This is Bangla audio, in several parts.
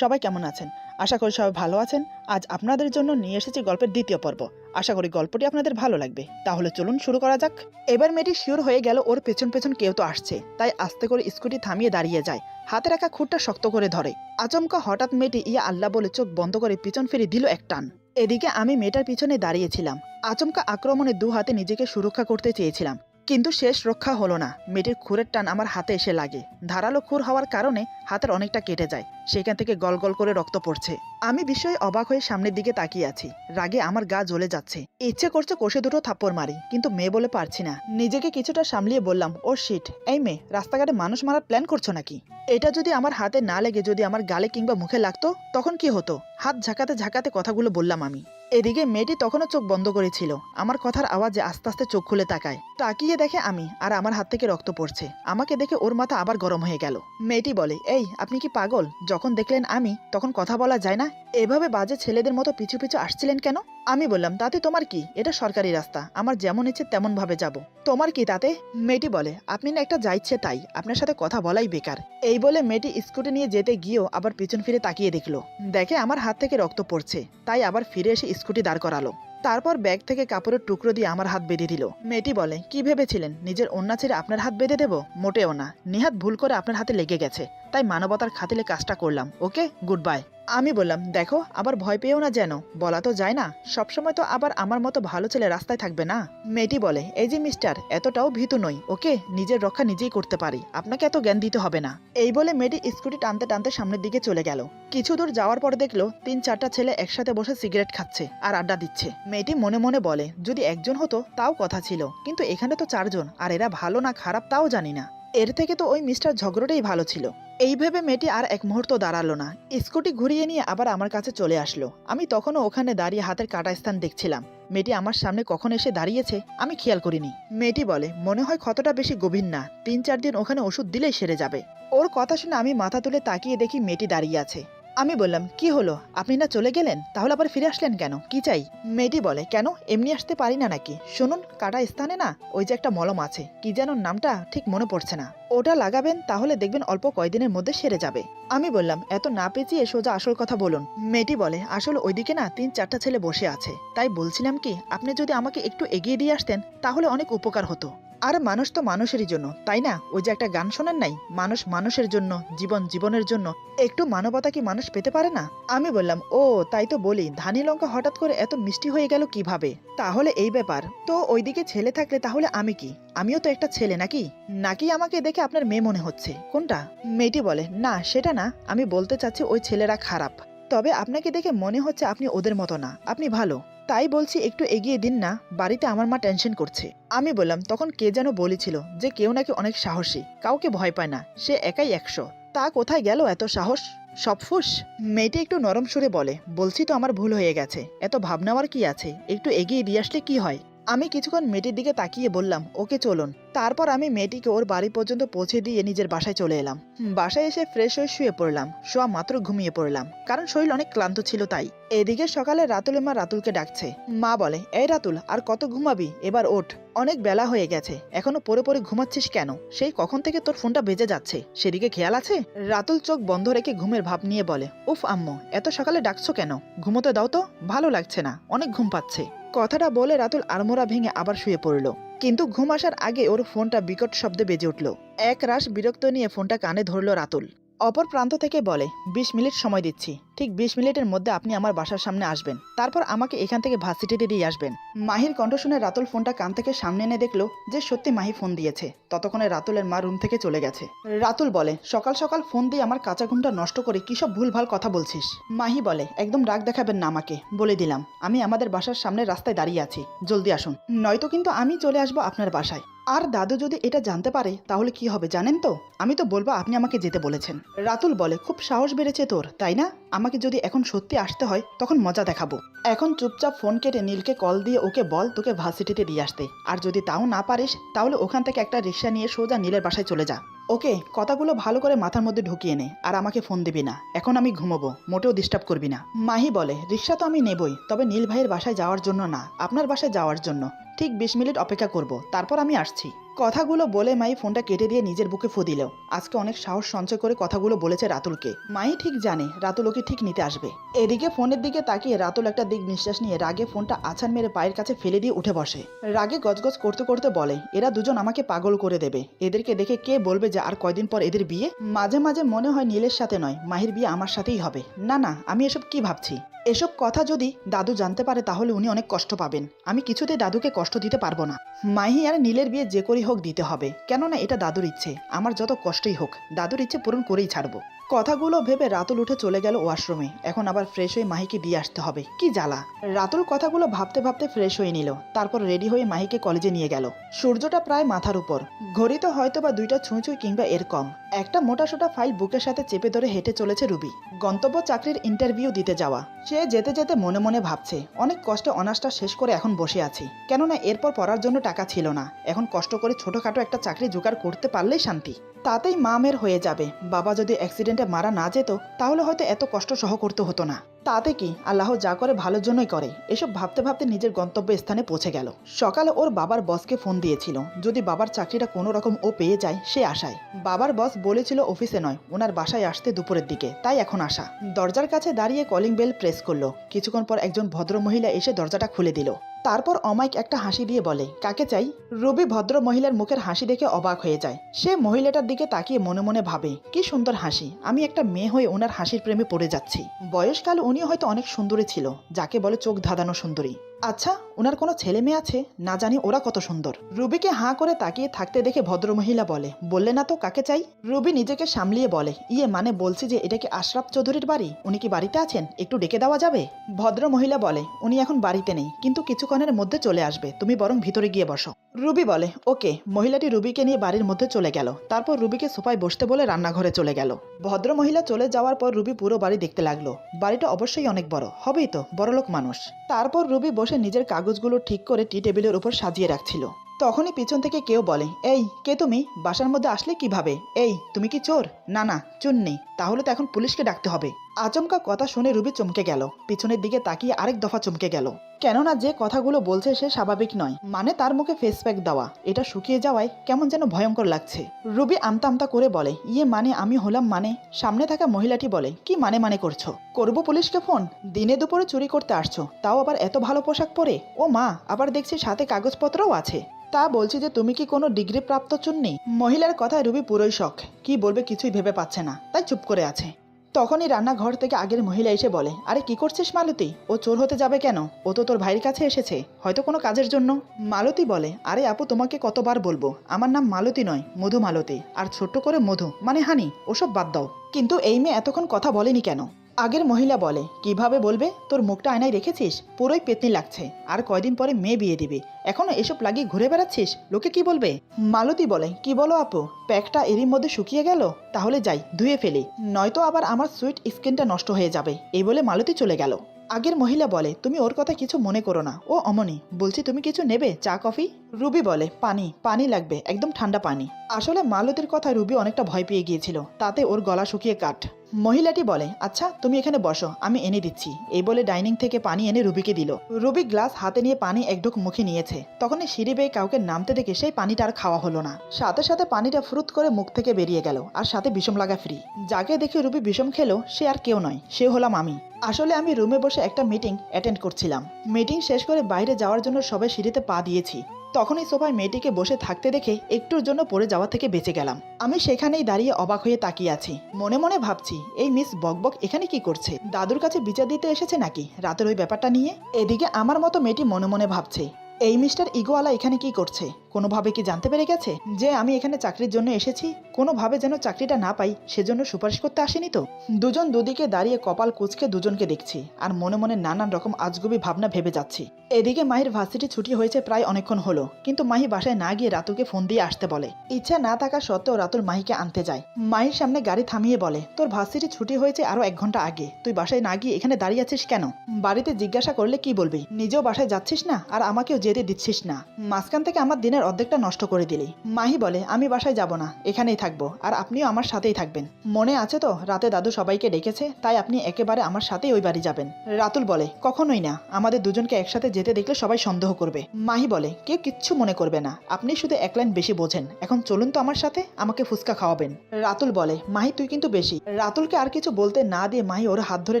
সবাই কেমন আছেন? আশা করি সবাই ভালো আছেন। আজ আপনাদের জন্য নিয়ে এসেছি গল্পের দ্বিতীয় পর্ব। আশা করি গল্পটি আপনাদের ভালো লাগবে। তাহলে চলুন শুরু করা যাক। এবার মেয়েটি শিওর হয়ে গেল ওর পেছন পেছন কেউ তো আসছে, তাই আস্তে করে স্কুটি থামিয়ে দাঁড়িয়ে যায়, হাতে রাখা খুঁটটা শক্ত করে ধরে। আচমকা হঠাৎ মেয়েটি ইয়া আল্লাহ বলে চোখ বন্ধ করে পিছন ফিরে দিল এক টান। এদিকে আমি মেয়েটার পিছনে দাঁড়িয়েছিলাম। আচমকা আক্রমণে দু হাতে নিজেকে সুরক্ষা করতে চেয়েছিলাম, কিন্তু শেষ রক্ষা হলো না। মেয়েটির খুরের টান আমার হাতে এসে লাগে। ধারালো খুর হওয়ার কারণে হাতের অনেকটা কেটে যায়, সেখান থেকে গল গল করে রক্ত পড়ছে। আমি বিস্ময়ে অবাক হয়ে সামনের দিকে তাকিয়ে আছি। রাগে আমার গা জ্বলে যাচ্ছে, ইচ্ছে করছে কষে দুটো থাপ্পড় মারি, কিন্তু মেয়ে বলে পারছি না। নিজেকে কিছুটা সামলিয়ে বললাম, ও শিট, এই মেয়ে, রাস্তাঘাটে মানুষ মারার প্ল্যান করছো নাকি? এটা যদি আমার হাতে না লেগে যদি আমার গালে কিংবা মুখে লাগতো তখন কি হতো? হাত ঝাঁকাতে ঝাঁকাতে কথাগুলো বললাম আমি। এদিকে মেয়েটি তখনও চোখ বন্ধ করেছিল। আমার কথার আওয়াজে আস্তে আস্তে চোখ খুলে তাকায়। তাকিয়ে দেখে আমি, আর আমার হাত থেকে রক্ত পড়ছে। আমাকে দেখে ওর মাথা আবার গরম হয়ে গেল। মেয়েটি বলে, এই আপনি কি পাগল? যখন দেখলেন আমি, তখন কথা বলা যায় না? এভাবে বাজে ছেলেদের মতো পিছু পিছু আসছিলেন কেন? আমি বললাম, তাতে তোমার কি? এটা সরকারি রাস্তা, আমার যেমন ইচ্ছে তেমন ভাবে যাব। তোমার কি তাতে? মেয়েটি বলে, আপনি না একটা যা ইচ্ছে তাই, আপনার সাথে কথা বলাই বেকার। এই বলে মেয়েটি স্কুটি নিয়ে যেতে গিয়েও আবার পিছন ফিরে তাকিয়ে দেখলো, দেখে আমার হাত থেকে রক্ত পড়ছে, তাই আবার ফিরে এসে স্কুটি দাঁড় করালো। তারপর ব্যাগ থেকে কাপড়ের টুকরো দিয়ে আমার হাত বেঁধে দিল। মেয়েটি বলে, কি ভেবেছিলেন নিজের ওন্না ছেড়ে আপনার হাত বেঁধে দেব? মোটেও না, নিহাত ভুল করে আপনার হাতে লেগে গেছে, তাই মানবতার খাতিলে কাজটা করলাম। ওকে, গুড বাই। আমি বললাম, দেখো আবার ভয় পেয়েও না যেন, বলা তো যায় না, সবসময় তো আবার আমার মতো ভালো ছেলে রাস্তায় থাকবে না। মেয়েটি বলে, এই যে মিস্টার, এতটাও ভীতু নই, ওকে, নিজের রক্ষা নিজেই করতে পারি, আপনাকে এত জ্ঞান দিতে হবে না। এই বলে মেয়েটি স্কুটি টানতে টানতে সামনের দিকে চলে গেল। কিছু দূর যাওয়ার পর দেখলো 3-4টা ছেলে একসাথে বসে সিগারেট খাচ্ছে আর আড্ডা দিচ্ছে। মেয়েটি মনে মনে বলে, যদি একজন হতো তাও কথা ছিল, কিন্তু এখানে তো 4জন, আর এরা ভালো না খারাপ তাও জানি না। এর থেকে তো ওই মিস্টার ঝগড়াটাই ভালো ছিল। এই ভেবে মেয়েটি আর এক মুহূর্ত দাঁড়ালো না, স্কুটি ঘুরিয়ে নিয়ে আবার আমার কাছে চলে আসলো। আমি তখনও ওখানে দাঁড়িয়ে হাতের কাটা স্থান দেখছিলাম। মেয়েটি আমার সামনে কখন এসে দাঁড়িয়েছে আমি খেয়াল করিনি। মেয়েটি বলে, মনে হয় ক্ষতটা বেশি গভীর না, 3-4 দিন ওখানে ওষুধ দিলেই সেরে যাবে। ওর কথা শুনে আমি মাথা তুলে তাকিয়ে দেখি মেয়েটি দাঁড়িয়ে আছে। আমি বললাম, কি হলো, আপনি না চলে গেলেন, তাহলে আবার ফিরে আসলেন কেন? কি চাই? মেয়েটি বলে, কেন, এমনি আসতে পারি না নাকি? শুনুন, কাটা স্থানে না ওই যে একটা মলম আছে, কি যেন নামটা ঠিক মনে পড়ছে না, ওটা লাগাবেন, তাহলে দেখবেন অল্প কয়েকদিনের মধ্যে সেরে যাবে। আমি বললাম, এত না পেঁচিয়ে সোজা আসল কথা বলুন। মেয়েটি বলে, আসলে ওইদিকে না 3-4টা ছেলে বসে আছে, তাই বলছিলাম কি, আপনি যদি আমাকে একটু এগিয়ে দিয়ে আসতেন তাহলে অনেক উপকার হতো। আর মানুষ তো মানুষেরই জন্য, তাই না? ওই যে একটা গান শোনেন নাই, মানুষ মানুষের জন্য, জীবন জীবনের জন্য, একটু মানবতা কি মানুষ পেতে পারে না? আমি বললাম, ও তাই তো বলি, ধানি লঙ্কা হঠাৎ করে এত মিষ্টি হয়ে গেল কিভাবে? তাহলে এই ব্যাপার তো, ওইদিকে ছেলে থাকলে তাহলে আমি কি? আমিও তো একটা ছেলে নাকি? নাকি আমাকে দেখে আপনার মেয়ে মনে হচ্ছে? কোনটা? মেয়েটি বলে, না সেটা না, আমি বলতে চাচ্ছি ওই ছেলেরা খারাপ, তবে আপনাকে দেখে মনে হচ্ছে আপনি ওদের মতো না, আপনি ভালো, তাই বলছি একটু এগিয়ে দিন না, বাড়িতে আমার মা টেনশন করছে। আমি বললাম, তখন কে যেন বলেছিল যে কেউ নাকি অনেক সাহসী, কাউকে ভয় পায় না, সে একাই 100। তা কোথায় গেল এত সাহস? সব ফুস। মেয়েটি একটু নরম সুরে বলে, বলছি তো আমার ভুল হয়ে গেছে, এত ভাবনাওয়ার কি আছে, একটু এগিয়ে দিয়ে আসলে কি হয়? আমি কিছুক্ষণ মেয়েটির দিকে তাকিয়ে বললাম, ওকে চলুন। তারপর আমি মেয়েটিকে ওর বাড়ি পর্যন্ত পৌঁছে দিয়ে নিজের বাসায় চলে এলাম। বাসায় এসে ফ্রেশ হয়ে শুয়ে পড়লাম। শোয়া মাত্র ঘুমিয়ে পড়লাম, কারণ শরীর অনেক ক্লান্ত ছিল তাই। এদিকে সকালে রাতুলের মা রাতুলকে ডাকছে। মা বলে, এই রাতুল, আর কত ঘুমাবি, এবার ওঠ, অনেক বেলা হয়ে গেছে, এখনো পরে পরে ঘুমাচ্ছিস কেন? সেই কখন থেকে তোর ফোনটা বেজে যাচ্ছে, সেদিকে খেয়াল আছে? রাতুল চোখ বন্ধ রেখে ঘুমের ভাব নিয়ে বলে, উফ আম্মু, এত সকালে ডাকছো কেন? ঘুমোতে দাও তো, ভালো লাগছে না, অনেক ঘুম পাচ্ছে। কথাটা বলে রাতুল আড়মোড়া ভেঙে আবার শুয়ে পড়ল। কিন্তু ঘুম আসার আগে ওর ফোনটা বিকট শব্দে বেজে উঠল। এক রাশ বিরক্ত নিয়ে ফোনটা কানে ধরল রাতুল। অপর প্রান্ত থেকে বলে, 20 মিনিট সময় দিচ্ছি, ঠিক 20 মিনিটের মধ্যে আপনি আমার বাসার সামনে আসবেন, তারপর আমাকে এখান থেকে ভার্সিটিতে দিয়ে আসবেন। মাহির কণ্ঠ শুনে রাতুল ফোনটা কান থেকে সামনে এনে দেখলো যে সত্যি মাহি ফোন দিয়েছে। ততক্ষণে রাতুলের মা রুম থেকে চলে গেছে। রাতুল বলে, সকাল সকাল ফোন দিয়ে আমার কাঁচা ঘুমটা নষ্ট করে কি সব ভুলভাল কথা বলছিস? মাহি বলে, একদম রাগ দেখাবেন না আমাকে, বলে দিলাম আমি আমাদের বাসার সামনে রাস্তায় দাঁড়িয়ে আছি, জলদি আসুন, নয়তো কিন্তু আমি চলে আসবো আপনার বাসায়। আর দাদু যদি এটা জানতে পারে তাহলে কি হবে জানেন তো? আমি তো বলবো আপনি আমাকে যেতে বলেছেন। রাতুল বলে, খুব সাহস বেড়েছে তোর, তাই না? আমাকে যদি এখন সত্যি আসতে হয় তখন মজা দেখাবো। এখন চুপচাপ ফোন কেটে নীলকে কল দিয়ে ওকে বল তোকে ভার্সিটিতে দিয়ে আসতে, আর যদি তাও না পারিস তাহলে ওখান থেকে একটা রিক্সা নিয়ে সোজা নীলের বাসায় চলে যা। ওকে, কথাগুলো ভালো করে মাথার মধ্যে ঢুকিয়ে নে, আর আমাকে ফোন দিবি না, এখন আমি ঘুমোবো, মোটেও ডিস্টার্ব করবি না। মাহি বলে, রিক্সা তো আমি নেবই, তবে নীল ভাইয়ের বাসায় যাওয়ার জন্য না, আপনার বাসায় যাওয়ার জন্য। ঠিক 20 মিনিট অপেক্ষা করব, তারপর আমি আসছি। কথাগুলো বলে মাই ফোনটা কেটে দিয়ে নিজের বুকে ফু দিল। আজকে অনেক সাহস সঞ্চয় করে কথাগুলো বলেছে রাতুলকে। মাই ঠিক জানে রাতুল ওকে ঠিক নিতে আসবে। এদিকে ফোনের দিকে তাকিয়ে রাতুল একটা দিক নিঃশ্বাস নিয়ে রাগে ফোনটা আছাড় মেরে পায়ের কাছে ফেলে দিয়ে উঠে বসে। রাগে গজগজ করতে করতে বলে, এরা দুজন আমাকে পাগল করে দেবে। এদেরকে দেখে কে বলবে যে আর কয়দিন পর এদের বিয়ে। মাঝে মাঝে মনে হয় নীলের সাথে নয়, মাহির বিয়ে আমার সাথেই হবে। না না, আমি এসব কি ভাবছি। এসব কথা যদি দাদু জানতে পারে তাহলে উনি অনেক কষ্ট পাবেন। আমি কিছুতেই দাদুকে কষ্ট দিতে পারবো না। মাহি আর নীলের বিয়ে যে করেই হোক দিতে হবে, কেননা এটা দাদুর ইচ্ছে। আমার যত কষ্টই হোক দাদুর ইচ্ছে পূরণ করেই ছাড়বো। কথাগুলো ভেবে রাতুল উঠে চলে গেল ওয়াশরুমে। এখন আবার ফ্রেশ হয়ে মাহিকে দিয়ে আসতে হবে, কি জ্বালা। রাতুল কথাগুলো ভাবতে ভাবতে ফ্রেশ হয়ে নিল। তারপর রেডি হয়ে মাহিকে কলেজে নিয়ে গেল। সূর্যটা প্রায় মাথার উপর, ঘড়িতে হয়তো বা 2টা ছুঁই ছুঁই কিংবা এর কম। একটা মোটাসোটা ফাইল বুকের সাথে চেপে ধরে হেঁটে চলেছে রুবি। গন্তব্য চাকরির ইন্টারভিউ দিতে যাওয়া। সে যেতে যেতে মনে মনে ভাবছে, অনেক কষ্টে অনার্সটা শেষ করে এখন বসে আছি, কেননা এরপর পড়ার জন্য টাকা ছিল না। এখন কষ্ট করে ছোটখাটো একটা চাকরি জোগাড় করতে পারলেই শান্তি। তাতেই মা মেয়ের হয়ে যাবে। বাবা যদি অ্যাক্সিডেন্টে মারা না যেত তাহলে হয়তো এত কষ্ট সহ করতে হতো না। তাতে কি, আল্লাহ যা করে ভালোর জন্যই করে। এসব ভাবতে ভাবতে নিজের গন্তব্য স্থানে পৌঁছে গেল। সকালে ওর বাবার বসকে ফোন দিয়েছিল, যদি বাবার চাকরিটা কোনো রকম ও পেয়ে যায় সে আশায়। বাবার বস বলেছিল অফিসে নয়, ওনার বাসায় আসতে দুপুরের দিকে, তাই এখন আসা। দরজার কাছে দাঁড়িয়ে কলিং বেল প্রেস করলো। কিছুক্ষণ পর একজন ভদ্র মহিলা এসে দরজাটা খুলে দিল। তারপর অমায়িক একটা হাসি দিয়ে বলে, কাকে চাই। রবি ভদ্র মহিলার মুখের হাসি দেখে অবাক হয়ে যায়। সে মহিলাটার দিকে তাকিয়ে মনে মনে ভাবে, কি সুন্দর হাসি, আমি একটা মেয়ে হয়ে ওনার হাসির প্রেমে পড়ে যাচ্ছি। বয়সকাল উনি হয়তো অনেক সুন্দরী ছিল, যাকে বলে চোখ ধাঁধানো সুন্দরী। আচ্ছা, ওনার কোনো ছেলে মেয়ে আছে? না জানি ওরা কত সুন্দর। রুবিকে হাঁ করে তাকিয়ে থাকতে দেখে ভদ্রমহিলা বলে, বললে না তো কাকে চাই। রুবি নিজেকে সামলিয়ে বলে, ইয়ে মানে বলছি যে এটা কি আশরাফ চৌধুরীর বাড়ি? উনি কি বাড়িতে আছেন? একটু ডেকে দেওয়া যাবে? ভদ্রমহিলা বলে, উনি এখন বাড়িতে নেই, কিন্তু কিছুক্ষণের মধ্যে চলে আসবে, তুমি বরং ভিতরে গিয়ে বসো। রুবি বলে, ওকে। মহিলাটি রুবিকে নিয়ে বাড়ির মধ্যে চলে গেল। তারপর রুবিকে সোফায় বসতে বলে রান্নাঘরে চলে গেল। ভদ্রমহিলা চলে যাওয়ার পর রুবি পুরো বাড়ি দেখতে লাগলো। বাড়িটা অবশ্যই অনেক বড়, হবেই তো, বড়লোক মানুষ। তারপর রুবি বসে নিজের কাগজগুলো ঠিক করে টি টেবিলের উপর সাজিয়ে রাখছিল। তখনই পিছন থেকে কেউ বলে, এই কে তুমি? বাসার মধ্যে আসলে কিভাবে? এই তুমি কি চোর? না না, চোর নেই। তাহলে তো এখন পুলিশকে ডাকতে হবে। আচমকা কথা শুনে রুবি চমকে গেল। পিছনের দিকে তাকিয়ে আরেক দফা চমকে গেল, কেননা যে কথাগুলো বলছে সে স্বাভাবিক নয়। মানে তার মুখে ফেস প্যাক দেওয়া, এটা শুকিয়ে যাওয়ায় কেমন যেন ভয়ঙ্কর লাগছে। রুবি আমতা আমতা করে বলে, ইয়ে মানে আমি হলাম মানে। সামনে থাকা মহিলাটি বলে, কি মানে মানে করছো? করবো পুলিশকে ফোন? দিনে দুপুরে চুরি করতে আসছো, তাও আবার এত ভালো পোশাক পরে। ও মা, আবার দেখছি সাথে কাগজপত্রও আছে। তা বলছি যে তুমি কি কোনো ডিগ্রি প্রাপ্ত চুন্নি? মহিলার কথায় রুবি পুরোই শখ। কি বলবে কিছুই ভেবে পাচ্ছে না, তাই চুপ করে আছে। তখনই রান্নাঘর থেকে আগের মহিলা এসে বলে, আরে কি করছিস মালতী? ও চোর হতে যাবে কেন? ও তো তোর ভাইয়ের কাছে এসেছে, হয়তো কোনো কাজের জন্য। মালতী বলে, আরে আপু তোমাকে কতবার বলবো, আমার নাম মালতী নয়, মধু মালতী। আর ছোট্ট করে মধু মানে হানি, ওসব বাদ দাও। কিন্তু এই মেয়ে এতক্ষণ কথা বলেনি কেন? আগের মহিলা বলে, কিভাবে বলবে? তোর মুখটা আয়নায় রেখেছিস, পুরোই পেতনি লাগছে। আর কয়দিন পরে মেয়ে বিয়ে দিবি, এখনো এসব লাগিয়ে ঘুরে বেড়াচ্ছিস, লোকে কি বলবে? মালতী বলে, কি বলো আপু, প্যাকটা এরই মধ্যে শুকিয়ে গেল? তাহলে যাই ধুয়ে ফেলি, নয়তো আবার আমার সুইট স্কিনটা নষ্ট হয়ে যাবে। এই বলে মালতী চলে গেল। আগের মহিলা বলে, তুমি ওর কথা কিছু মনে করো না, ও অমনি। বলছি তুমি কিছু নেবে, চা কফি? রুবি বলে, পানি, পানি লাগবে, একদম ঠান্ডা পানি। আসলে মালতীর কথায় রুবি অনেকটা ভয় পেয়ে গিয়েছিল, তাতে ওর গলা শুকিয়ে কাঠ। মহিলাটি বলে, আচ্ছা তুমি এখানে বসো, আমি এনে দিচ্ছি। এই বলে ডাইনিং থেকে পানি এনে রুবিকে দিল। রুবি গ্লাস হাতে নিয়ে পানি এক ঢোক মুখে নিয়েছে। তখনই সিঁড়ি বেয়ে কাউকে নামতে দেখে সেই পানিটা আর খাওয়া হলো না। সাথে সাথে পানিটা ফ্রুত করে মুখ থেকে বেরিয়ে গেল, আর সাথে বিষম লাগা ফ্রি। যাকে দেখে রুবি বিষম খেলো সে আর কেউ নয়, সে হলাম আমি। আসলে আমি রুমে বসে একটা মিটিং অ্যাটেন্ড করছিলাম। মিটিং শেষ করে বাইরে যাওয়ার জন্য সবাই সিঁড়িতে পা দিয়েছি। তখনই সোফায় মেয়েটিকে বসে থাকতে দেখে একটুর জন্য পড়ে যাওয়া থেকে বেঁচে গেলাম। আমি সেখানেই দাঁড়িয়ে অবাক হয়ে তাকিয়ে আছি। মনে মনে ভাবছি, এই মিস বকবক এখানে কি করছে? দাদুর কাছে বিচার দিতে এসেছে নাকি রাতের ওই ব্যাপারটা নিয়ে? এদিকে আমার মতো মেয়েটি মনে মনে ভাবছে, এই মিস্টার ইগোয়ালা এখানে কি করছে? কোনোভাবে কি জানতে পেরে গেছে যে আমি এখানে চাকরির জন্য এসেছি? কোনোভাবে যেন চাকরিটা না পাই সেজন্য সুপারিশ করতে আসেনি তো? দুজন দুদিকে দাঁড়িয়ে কপাল কুঁচকে দুজনকে দেখছি, আর মনে মনে নানান রকম আজগুবি ভাবনা ভেবে যাচ্ছি। এদিকে মাহির ভার্সিটি ছুটি হয়েছে প্রায় অনেকক্ষণ হলো, কিন্তু মাহি বাসায় না গিয়ে রাতুলকে ফোন দিয়ে আসতে বলে। ইচ্ছা না থাকা সত্ত্বেও রাতুল মাহিকে আনতে যায়। মাহির সামনে গাড়ি থামিয়ে বলে, তোর ভার্সিটি ছুটি হয়েছে আরো 1 ঘন্টা আগে, তুই বাসায় না গিয়ে এখানে দাঁড়িয়ে আছিস কেন? বাড়িতে জিজ্ঞাসা করলে কি বলবি? নিজেও বাসায় যাচ্ছিস না আর আমাকেও যেতে দিচ্ছিস না। মাঝখান থেকে আমার দিনের দিনের অর্ধেকটা নষ্ট করে দিলি। মাহি বলে আমি বাসায় যাব না, এখানেই থাকবো, আর আপনিও আমার সাথেই থাকবেন। মনে আছে তো রাতে দাদু সবাইকে ডেকেছে, তাই আপনি একেবারে আমার সাথেই ওই বাড়ি যাবেন। রাতুল বলে কখনোই না, আমাদের দুজনকে একসাথে যেতে দেখলে সবাই সন্দেহ করবে। মাহি বলে কেউ কিচ্ছু মনে করবে না, আপনি শুধু এক লাইন বেশি বোঝেন। এখন চলুন তো আমার সাথে, আমাকে ফুচকা খাওয়াবেন। রাতুল বলে মাহি তুই কিন্তু বেশি। রাতুলকে আর কিছু বলতে না দিয়ে মাহি ওর হাত ধরে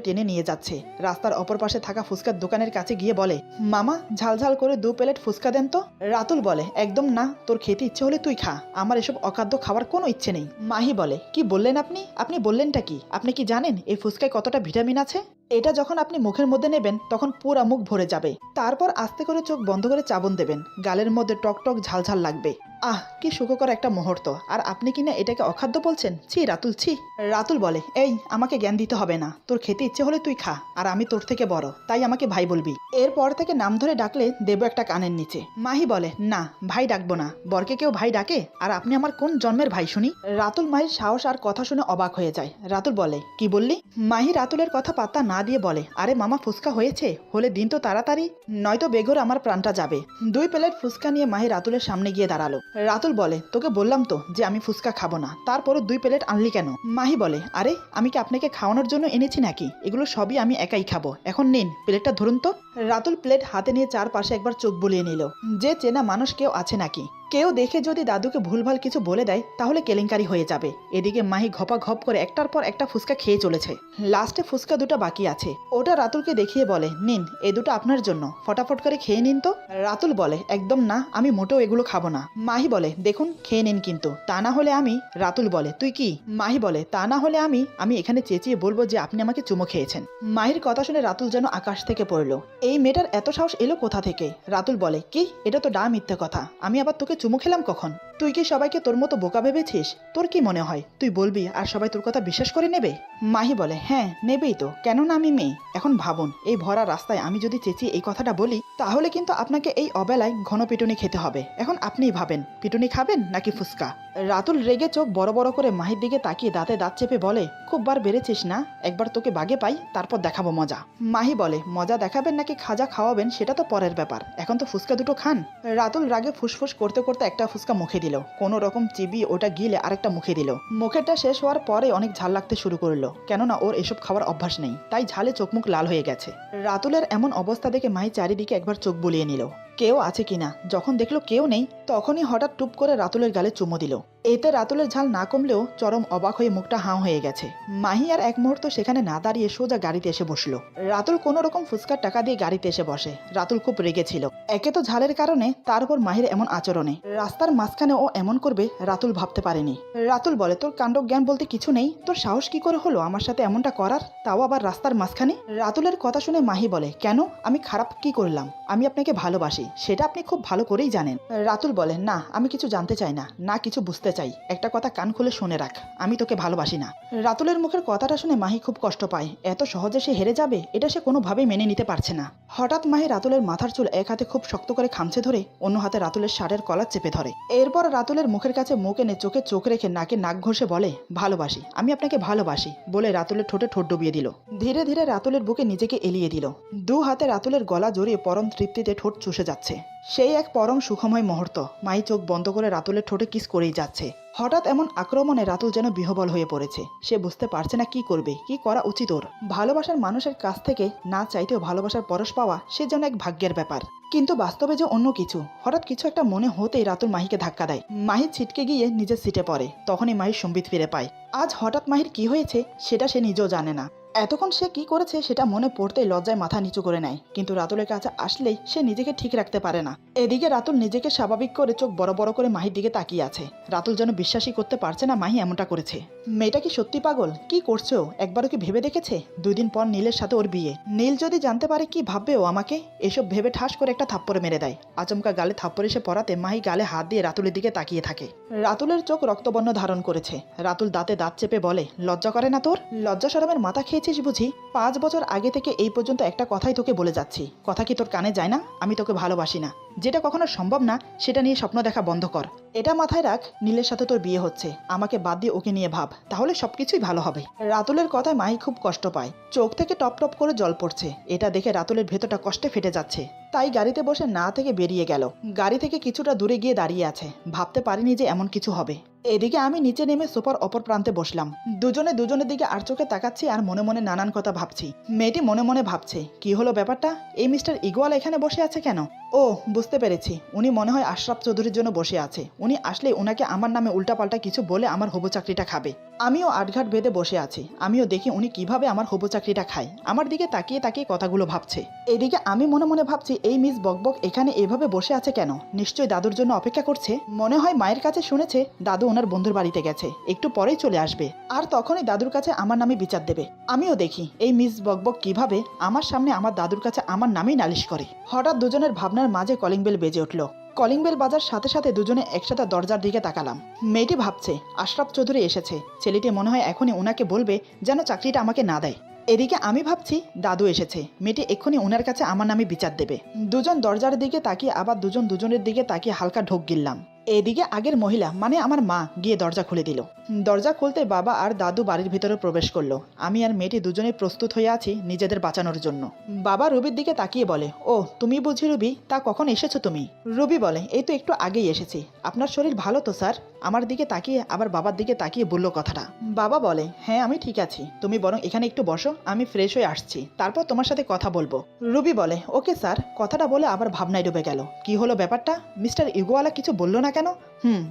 টেনে নিয়ে যাচ্ছে। রাস্তার অপর পাশে থাকা ফুচকার দোকানের কাছে গিয়ে বলে মামা ঝালঝাল করে 2 প্লেট ফুচকা দেন তো। রাতুল বলে একদম না, তোর খেতে ইচ্ছে হলে তুই খা, আমার এসব অখাদ্য খাওয়ার কোনো ইচ্ছে নেই। মাহি বলে কি বললেন আপনি বললেনটা কি? আপনি কি জানেন এই ফুচকায় কতটা ভিটামিন আছে? এটা যখন আপনি মুখের মধ্যে নেবেন তখন পুরা মুখ ভরে যাবে, তারপর আস্তে করে চোখ বন্ধ করে চাবন দেবেন, গালের মধ্যে টক টক ঝালঝাল লাগবে। আহ কি সুখকর একটা মুহূর্ত, আর আপনি কিনা এটাকে অখাদ্য বলছেন? ছি রাতুল ছি। রাতুল বলে এই আমাকে জ্ঞান দিতে হবে না, তোর খেতে ইচ্ছে হলে তুই খা, আর আমি তোর থেকে বড়, তাই আমাকে ভাই বলবি। এরপর থেকে নাম ধরে ডাকলে দেব একটা কানের নিচে। মাহি বলে না ভাই ডাকবো না, বরকে কেউ ভাই ডাকে? আর আপনি আমার কোন জন্মের ভাই শুনি? রাতুল মাহির সাহস আর কথা শুনে অবাক হয়ে যায়। রাতুল বলে কি বললি? মাহি রাতুলের কথা পাত্তা না দিয়ে বলে আরে মামা ফুচকা হয়েছে, হলে দিন তো তাড়াতাড়ি, নয়তো বেঘর আমার প্রাণটা যাবে। 2 প্লেট ফুচকা নিয়ে মাহি রাতুলের সামনে গিয়ে দাঁড়ালো। রাতুল বলে তোকে বললাম তো যে আমি ফুচকা খাবো না, তারপরে 2 প্লেট আনলি কেন? মাহি বলে আরে আমি কি আপনাকে খাওয়ানোর জন্য এনেছি নাকি? এগুলো সবই আমি একাই খাবো, এখন নিন প্লেটটা ধরুন তো। রাতুল প্লেট হাতে নিয়ে চারপাশে একবার চোখ বুলিয়ে নিল, যে চেনা মানুষ কেউ আছে নাকি। কেউ দেখে যদি দাদুকে ভুলভাল কিছু বলে দেয় তাহলে কেলেঙ্কারি হয়ে যাবে। এদিকে মাহি ঘপা ঘপ করে একটার পর একটা ফুচকা খেয়ে চলেছে। লাস্টে ফুচকা 2টা বাকি আছে, ওটা রাতুলকে দেখিয়ে বলে নিন এই 2টা আপনার জন্য, ফটাফট করে খেয়ে নিন তো। রাতুল বলে একদম না, আমি মোটেও এগুলো খাবো না। মাহি বলে দেখুন খেয়ে নিন কিন্তু, তা না হলে আমি। রাতুল বলে তুই কি? মাহি বলে তা না হলে আমি এখানে চেঁচিয়ে বলবো যে আপনি আমাকে চুমো খেয়েছেন। মাহির কথা শুনে রাতুল যেন আকাশ থেকে পড়লো, এই মেয়েটার এত সাহস এলো কোথা থেকে? রাতুল বলে কি, এটা তো ডা মিথ্যে কথা, আমি আবার তোকে চুমু খেলাম কখন? তুই কি সবাইকে তোর মতো বোকা ভেবেছিস? তোর কি মনে হয় তুই বলবি আর সবাই তোর কথা বিশ্বাস করে নেবে? মাহি বলে হ্যাঁ নেবেই তো, কেননা আমি মেয়ে। এখন ভাবুন এই ভরা রাস্তায় আমি যদি চেঁচিয়ে এই কথাটা বলি তাহলে কিন্তু আপনাকে এই অবেলায় ঘন পিটুনি খেতে হবে। এখন আপনিই ভাবেন পিটুনি খাবেন নাকি ফুচকা? রাতুল রেগে চোখ বড় বড় করে মাহির দিকে তাকিয়ে দাঁতে দাঁত চেপে বলে খুব বার বেড়েছিস না, একবার তোকে বাগে পাই তারপর দেখাবো মজা। মাহি বলে মজা দেখাবেন নাকি খাজা খাওয়াবেন সেটা তো পরের ব্যাপার, এখন তো ফুচকা 2টো খান। রাতুল রাগে ফুসফুস করতে করতে একটা ফুচকা মুখে দিল, কোনো রকম চিবিয়ে ওটা গিলে আরেকটা মুখে দিল। মুখেরটা শেষ হওয়ার পরে অনেক ঝাল লাগতে শুরু করলো, কেননা ওর এসব খাওয়ার অভ্যাস নেই, তাই ঝালে চোখ মুখ লাল হয়ে গেছে। রাতুলের এমন অবস্থা দেখে মাহি চারিদিকে একবার চোখ বুলিয়ে নিল কেউ আছে কিনা। যখন দেখলো কেউ নেই তখনই হঠাৎ টুপ করে রাতুলের গালে চুমো দিল। এতে রাতুলের ঝাল না কমলেও চরম অবাক হয়ে মুখটা হাঁ হয়ে গেছে। মাহি আর এক মুহূর্ত সেখানে না দাঁড়িয়ে সোজা গাড়িতে এসে বসলো। রাতুল কোনো রকম ফুচকার টাকা দিয়ে গাড়িতে এসে বসে। রাতুল খুব রেগেছিল, একে তো ঝালের কারণে, তার উপর মাহির এমন আচরণে। রাস্তার মাঝখানে ও এমন করবে রাতুল ভাবতে পারেনি। রাতুল বলে তোর কাণ্ড জ্ঞান বলতে কিছু নেই, তোর সাহস কি করে হলো আমার সাথে এমনটা করার, তাও আবার রাস্তার মাঝখানে? রাতুলের কথা শুনে মাহি বলে কেন, আমি খারাপ কি করলাম? আমি আপনাকে ভালোবাসি, সেটা আপনি খুব ভালো করেই জানেন। রাতুল বলে না আমি কিছু জানতে চাই না, না কিছু বুঝতে চাই, একটা কথা কান খুলে শুনে রাখ, আমি তোকে ভালোবাসি না। রাতুলের মুখের কথাটা শুনে মাহি খুব কষ্ট পায়, এত সহজে সে হেরে যাবে এটা সে কোনোভাবেই মেনে নিতে পারছে না। হঠাৎ মাহি রাতুলের মাথার চুল এক হাতে খুব শক্ত করে খামচে ধরে অন্য হাতে রাতুলের শাড়ির কলার চেপে ধরে। এরপর রাতুলের মুখের কাছে মুখ এনে চোখে চোখ রেখে নাকে নাক ঘষে বলে ভালোবাসি, আমি আপনাকে ভালোবাসি বলে রাতুলের ঠোঁটে ঠোঁট ডুবিয়ে দিল। ধীরে ধীরে রাতুলের বুকে নিজেকে এলিয়ে দিল, 2 হাতে রাতুলের গলা জড়িয়ে পরম তৃপ্তিতে ঠোঁট চুষে যাচ্ছে। সেই এক পরম সুখময় মুহূর্ত। মাহি চোখ বন্ধ করে রাতুলের ঠোঁটে কিস করেই যাচ্ছে। হঠাৎ এমন আক্রমণে রাতুল যেন বিহবল হয়ে পড়েছে, সে বুঝতে পারছে না কি করবে, কি করা উচিত ওর। ভালোবাসার মানুষের কাছ থেকে না চাইতেও ভালোবাসার পরশ পাওয়া সে যেন এক ভাগ্যের ব্যাপার, কিন্তু বাস্তবে যে অন্য কিছু। হঠাৎ কিছু একটা মনে হতেই রাতুল মাহিকে ধাক্কা দেয়। মাহি ছিটকে গিয়ে নিজের সিটে পড়ে, তখনই মাহি সম্বিত ফিরে পায়। আজ হঠাৎ মাহির কি হয়েছে সেটা সে নিজেও জানে না। এতক্ষণ সে কি করেছে সেটা মনে পড়তেই লজ্জায় মাথা নিচু করে নেয়, কিন্তু রাতুলের কাছে আসলেই সে নিজেকে ঠিক রাখতে পারে না। এদিকে রাতুল নিজেকে স্বাভাবিক করে চোখ বড় বড় করে মাহির দিকে তাকিয়ে আছে। রাতুল যেন বিশ্বাসই করতে পারছে না মাহি এমনটা করেছে। মেয়েটা কি সত্যি পাগল? কি করছে ও? একবারও কি ভেবে দেখেছে 2 দিন পর নীলের সাথে ওর বিয়ে? নীল যদি জানতে পারে কি ভাববে ও আমাকে? এসব ভেবে ঠাস করে একটা থাপ্পড়ে মেরে দেয়। আচমকা গালে থাপ্পড় এসে পড়াতে মাহি গালে হাত দিয়ে রাতুলের দিকে তাকিয়ে থাকে। রাতুলের চোখ রক্তবর্ণ ধারণ করেছে। রাতুল দাঁতে দাঁত চেপে বলে লজ্জা করে না তোর? লজ্জা শরমের মাথা খেয়েছিস বুঝি? 5 বছর আগে থেকে এই পর্যন্ত একটা কথাই তোকে বলে যাচ্ছি, কথা কি তোর কানে যায় না? আমি তোকে ভালোবাসি না। যেটা কখনো সম্ভব না সেটা নিয়ে স্বপ্ন দেখা বন্ধ কর। এটা মাথায় রাখ, নীলের সাথে তোর বিয়ে হচ্ছে, আমাকে বাদ দিয়ে ওকে নিয়ে ভাব, তাহলে সবকিছুই ভালো হবে। রাতুলের কথায় মাহি খুব কষ্ট পায়, চোখ থেকে টপ টপ করে জল পড়ছে। এটা দেখে রাতুলের ভেতরটা কষ্টে ফেটে যাচ্ছে। তাই গাড়িতে বসে না থেকে বেরিয়ে গেল। গাড়ি থেকে কিছুটা দূরে গিয়ে দাঁড়িয়ে আছে, ভাবতে পারিনি যে এমন কিছু হবে। এদিকে আমি নিচে নেমে সোফার অপর প্রান্তে বসলাম। দুজনে দুজনের দিকে আর চোখে তাকাচ্ছি আর মনে মনে নানান কথা ভাবছি। মেয়েটি মনে মনে ভাবছে, কি হলো ব্যাপারটা, এই মিস্টার ইকবাল এখানে বসে আছে কেন? ও, বুঝতে পেরেছি, উনি মনে হয় আশরাফ চৌধুরীর জন্য বসে আছে। উনি আসলে ওনাকে আমার নামে উল্টাপাল্টা কিছু বলে আমার হবু চাকরিটা খাবে। আমিও আটঘাট বেঁধে বসে আছি, আমিও দেখি উনি কিভাবে আমার হবু চাকরিটা খায়। আমার দিকে তাকিয়ে তাকিয়ে কথাগুলো ভাবছে। এদিকে আমি মনে মনে ভাবছি, এই মিস বকবক এখানে এভাবে বসে আছে কেন? নিশ্চয়ই দাদুর জন্য অপেক্ষা করছে। মনে হয় মায়ের কাছে শুনেছে দাদু ওনার বন্ধুর বাড়িতে গেছে, একটু পরেই চলে আসবে, আর তখনই দাদুর কাছে আমার নামে বিচার দেবে। আমিও দেখি এই মিস বকবক কিভাবে আমার সামনে আমার দাদুর কাছে আমার নামেই নালিশ করে। হঠাৎ দুজনের ভাবনার মাঝে কলিং বেল বেজে উঠল। কলিং বেল বাজার সাথে সাথে দুজনে একসাথে দরজার দিকে তাকালাম। মেয়েটি ভাবছে আশরাফ চৌধুরী এসেছে, ছেলেটি মনে হয় এখনই ওনাকে বলবে যেন চাকরিটা আমাকে না দেয়। এদিকে আমি ভাবছি দাদু এসেছে, মেয়েটি এক্ষুনি ওনার কাছে আমার নামে বিচার দেবে। দুজন দরজার দিকে তাকিয়ে আবার দুজন দুজনের দিকে তাকিয়ে হালকা ঢোক গিললাম। এদিকে আগের মহিলা মানে আমার মা গিয়ে দরজা খুলে দিল। দরজা খুলতে বাবা আর দাদু বাড়ির ভিতরে প্রবেশ করলো। আমি আর মেয়েটি দুজনেই প্রস্তুত হয়ে আছি নিজেদের বাঁচানোর জন্য। বাবা রুবির দিকে তাকিয়ে বলে, ও তুমি বুঝি রুবি, তা কখন এসেছো তুমি? রুবি বলে, এই তো একটু আগেই এসেছি। আপনার শরীর ভালো তো স্যার? আমার দিকে তাকিয়ে আবার বাবার দিকে তাকিয়ে বলল কথাটা। বাবা বলে, হ্যাঁ আমি ঠিক আছি, তুমি বরং এখানে একটু বসো, আমি ফ্রেশ হয়ে আসছি, তারপর তোমার সাথে কথা বলবো। রুবি বলে, ওকে স্যার। কথাটা বলে আবার ভাবনায় ডুবে গেল। কি হলো ব্যাপারটা, মিস্টার ইগোয়ালা কিছু বললো না কেন?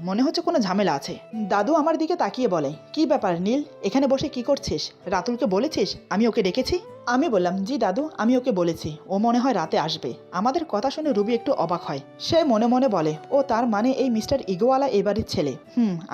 মনে হচ্ছে কোনো ঝামেলা আছে। দাদু আমার দিকে তাকিয়ে বলে, কি ব্যাপার নীল, এখানে বসে কি করছিস? রাতুলকে বলেছিস আমি ওকে ডেকেছি? আমি বললাম, জি দাদু, আমি ওকে বলেছি, ও মনে হয় রাতে আসবে। আমাদের কথা শুনে রুবি একটু অবাক হয়। সে মনে মনে বলে, ও তার মানে এই মিস্টার ইগোয়ালা এই বাড়ির ছেলে।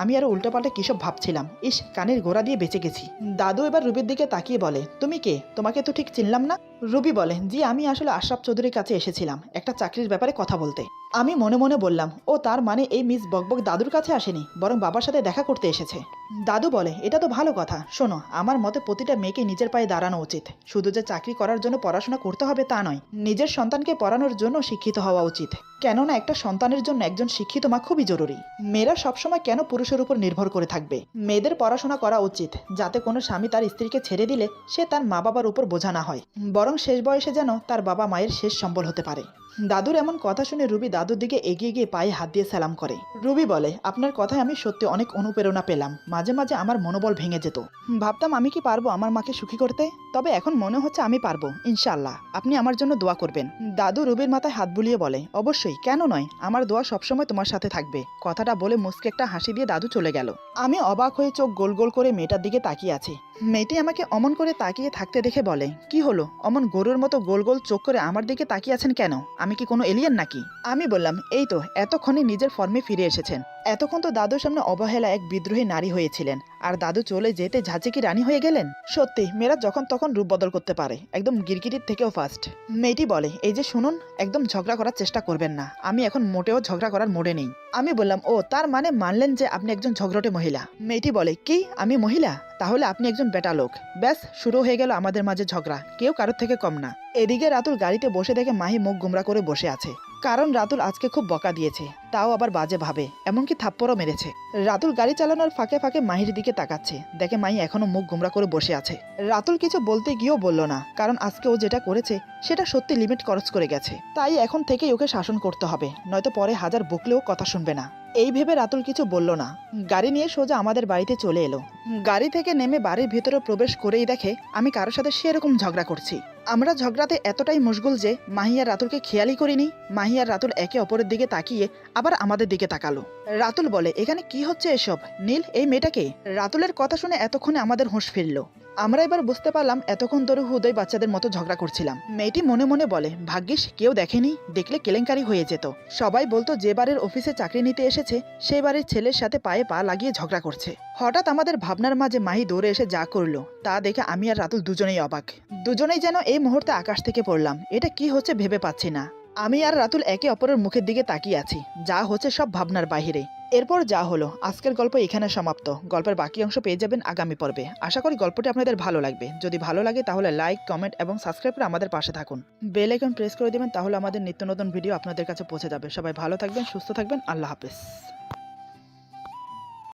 আমি আরো উল্টোপাল্টা কিসব ভাবছিলাম। ইস, কানের গোড়া দিয়ে বেঁচে গেছি। দাদু এবার রুবির দিকে তাকিয়ে বলে, তুমি কে? তোমাকে তো ঠিক চিনলাম না। রুবি বলে, জি আমি আসলে আশরাফ চৌধুরীর কাছে এসেছিলাম একটা চাকরির ব্যাপারে কথা বলতে। আমি মনে মনে বললাম, ও তার মানে এই মিস বকবক দাদুর কাছে আসেনি, বরং বাবার সাথে দেখা করতে এসেছে। দাদু বলে, এটা তো ভালো কথা। শোনো, আমার মতে প্রতিটা মেয়েকে নিজের পায়ে দাঁড়ানো উচিত। শুধু যে চাকরি করার জন্য পড়াশোনা করতে হবে তা নয়, নিজের সন্তানকে পড়ানোর জন্য শিক্ষিত হওয়া উচিত। কেননা একটা সন্তানের জন্য একজন শিক্ষিত মা খুবই জরুরি। মেয়েরা সবসময় কেন পুরুষের উপর নির্ভর করে থাকবে? মেয়েদের পড়াশোনা করা উচিত, যাতে কোনো স্বামী তার স্ত্রীকে ছেড়ে দিলে সে তার মা বাবার উপর বোঝা না হয়, বরং শেষ বয়সে যেন তার বাবা মায়ের শেষ সম্বল হতে পারে। দাদুর এমন কথা শুনে রুবি দাদুর দিকে এগিয়ে গিয়ে পায়ে হাত দিয়ে সালাম করে। রুবি বলে, আপনার কথায় আমি সত্যি অনেক অনুপ্রেরণা পেলাম। মাঝে মাঝে আমার মনোবল ভেঙে যেত, ভাবতাম আমি কি পারবো আমার মাকে সুখী করতে, তবে এখন মনে হচ্ছে আমি পারবো, ইনশাআল্লাহ। আপনি আমার জন্য দোয়া করবেন। দাদু রুবির মাথায় হাত বুলিয়ে বলে, অবশ্যই, কেন নয়, আমার দোয়া সবসময় তোমার সাথে থাকবে। কথাটা বলে মুচকে একটা হাসি দিয়ে দাদু চলে গেল। আমি অবাক হয়ে চোখ গোল গোল করে মেয়েটার দিকে তাকিয়ে আছি। মেয়েটি আমাকে অমন করে তাকিয়ে থাকতে দেখে বলে, কি হলো, অমন গরুর মতো গোল গোল চোখ করে আমার দিকে তাকিয়ে আছেন কেন? আমি কি কোনো এলিয়েন নাকি? আমি বললাম, এই তো এতক্ষণে নিজের ফর্মে ফিরে এসেছেন। এতক্ষণ তো দাদুর সামনে অবহেলা এক বিদ্রোহী নারী হয়েছিলেন, আর দাদু চলে যেতে ঝাঁচি রানী হয়ে গেলেন। সত্যি, মেয়েরা যখন তখন রূপ বদল করতে পারে, একদম গিরগিটির থেকেও ফাস্ট। মেয়েটি বলে, এই যে শুনুন, একদম ঝগড়া করার চেষ্টা করবেন না, আমি এখন মোটেও ঝগড়া করার মোড়ে নেই। আমি বললাম, ও তার মানে মানলেন যে আপনি একজন ঝগড়টে মহিলা? মেয়েটি বলে, কি আমি মহিলা? তাহলে আপনি একজন বেটা লোক। ব্যাস, শুরু হয়ে গেল আমাদের মাঝে ঝগড়া, কেউ কারোর থেকে কম না। এদিকে রাতুল গাড়িতে বসে দেখে মাহি মুখ গুমরা করে বসে আছে, কারণ রাতুল আজকে খুব বকা দিয়েছে, তাও আবার বাজে ভাবে, এমনকি থাপ্পড়ও মেরেছে। রাতুল গাড়ি চালানোর ফাঁকে ফাঁকে মাহির দিকে তাকাচ্ছে, দেখে মাহি এখনো মুখ গুমরা করে বসে আছে। রাতুল কিছু বলতে গিয়েও বলল না, কারণ আজকে ও যেটা করেছে সেটা সত্যি লিমিট ক্রস করে গেছে। তাই এখন থেকেই ওকে শাসন করতে হবে, নয়তো পরে হাজার বকলেও কথা শুনবে না। এই ভেবে রাতুল কিছু বলল না। গাড়ি নিয়ে সোজা আমাদের বাড়িতে চলে এলো। গাড়ি থেকে নেমে বাড়ির ভিতরে প্রবেশ করেই দেখে আমি কারোর সাথে সেরকম ঝগড়া করছি। আমরা ঝগড়াতে এতটাই মশগুল যে মাহি আর রাতুলকে খেয়ালই করিনি। মাহি আর রাতুল একে অপরের দিকে তাকিয়ে আবার আমাদের দিকে তাকালো। রাতুল বলে, এখানে কি হচ্ছে এসব? নীল, এই মেয়েটাকে? রাতুলের কথা শুনে এতক্ষণে আমাদের হুঁশ ফিরল। আমরা এবার বুঝতে পারলাম এতক্ষণ ধরে হুদয় বাচ্চাদের মতো ঝগড়া করছিলাম। মেয়েটি মনে মনে বলে, ভাগ্যিস কেউ দেখেনি, দেখলে কেলেঙ্কারি হয়ে যেত। সবাই বলতো যে বাড়ির অফিসে চাকরি নিতে এসেছে সেই বাড়ির ছেলের সাথে পায়ে পা লাগিয়ে ঝগড়া করছে। হঠাৎ আমাদের ভাবনার মাঝে মাহি দৌড়ে এসে যা করলো তা দেখে আমি আর রাতুল দুজনেই অবাক। দুজনেই যেন এই মুহূর্তে আকাশ থেকে পড়লাম। এটা কি হচ্ছে ভেবে পাচ্ছি না। আমি আর রাতুল একে অপরের মুখের দিকে তাকিয়ে আছি, যা হচ্ছে সব ভাবনার বাইরে। এরপর যা হলো, আজকের গল্প এখানে সমাপ্ত। গল্পের বাকি অংশ পেয়ে যাবেন আগামী পর্বে। আশা করি গল্পটি আপনাদের ভালো লাগবে। যদি ভালো লাগে তাহলে লাইক, কমেন্ট এবং সাবস্ক্রাইব করে আমাদের পাশে থাকুন। বেল আইকন প্রেস করে দেবেন, তাহলে আমাদের নিত্য নতুন ভিডিও আপনাদের কাছে পৌঁছে যাবে। সবাই ভালো থাকবেন, সুস্থ থাকবেন। আল্লাহ হাফেজ।